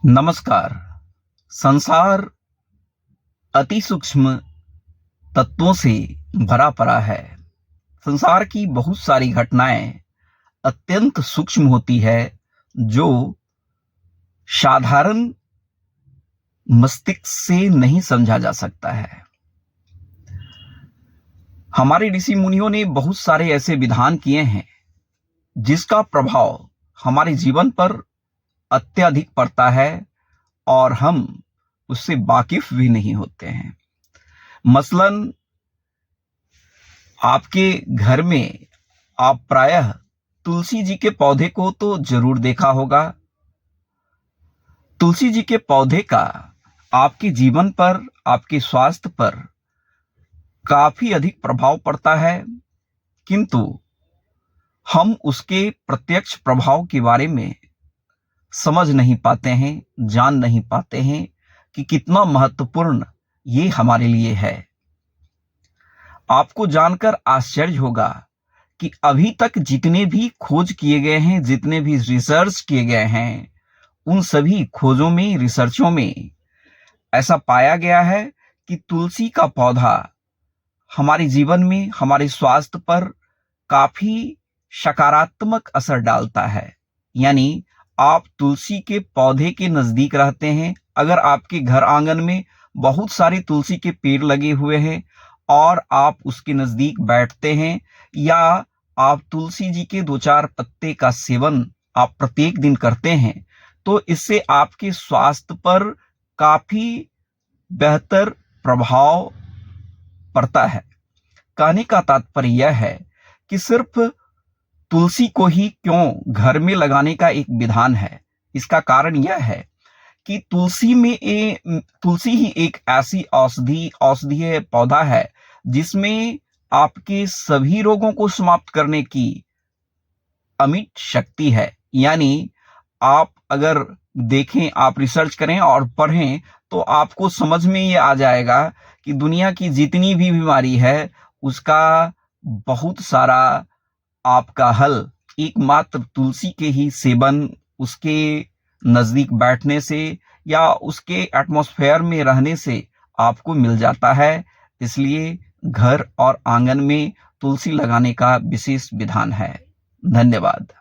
नमस्कार। संसार अति सूक्ष्म तत्वों से भरा पड़ा है। संसार की बहुत सारी घटनाएं अत्यंत सूक्ष्म होती है, जो साधारण मस्तिष्क से नहीं समझा जा सकता है। हमारे ऋषि मुनियों ने बहुत सारे ऐसे विधान किए हैं जिसका प्रभाव हमारे जीवन पर अत्यधिक पड़ता है और हम उससे वाकिफ भी नहीं होते हैं। मसलन आपके घर में आप प्रायः तुलसी जी के पौधे को तो जरूर देखा होगा। तुलसी जी के पौधे का आपके जीवन पर, आपके स्वास्थ्य पर काफी अधिक प्रभाव पड़ता है, किंतु हम उसके प्रत्यक्ष प्रभाव के बारे में समझ नहीं पाते हैं, जान नहीं पाते हैं कि कितना महत्वपूर्ण ये हमारे लिए है। आपको जानकर आश्चर्य होगा कि अभी तक जितने भी खोज किए गए हैं, जितने भी रिसर्च किए गए हैं, उन सभी खोजों में, रिसर्चों में ऐसा पाया गया है कि तुलसी का पौधा हमारे जीवन में, हमारे स्वास्थ्य पर काफी सकारात्मक असर डालता है। यानी आप तुलसी के पौधे के नजदीक रहते हैं, अगर आपके घर आंगन में बहुत सारे तुलसी के पेड़ लगे हुए हैं और आप उसके नजदीक बैठते हैं, या आप तुलसी जी के 2-4 पत्ते का सेवन आप प्रत्येक दिन करते हैं, तो इससे आपके स्वास्थ्य पर काफी बेहतर प्रभाव पड़ता है। कहने का तात्पर्य यह है कि सिर्फ तुलसी को ही क्यों घर में लगाने का एक विधान है। इसका कारण यह है कि तुलसी ही एक ऐसी औषधीय पौधा है जिसमें आपके सभी रोगों को समाप्त करने की अमिट शक्ति है। यानी आप अगर देखें, आप रिसर्च करें और पढ़ें, तो आपको समझ में ये आ जाएगा कि दुनिया की जितनी भी बीमारी है उसका बहुत सारा आपका हल एकमात्र तुलसी के ही सेवन, उसके नजदीक बैठने से या उसके एटमॉस्फेयर में रहने से आपको मिल जाता है। इसलिए घर और आंगन में तुलसी लगाने का विशेष विधान है। धन्यवाद।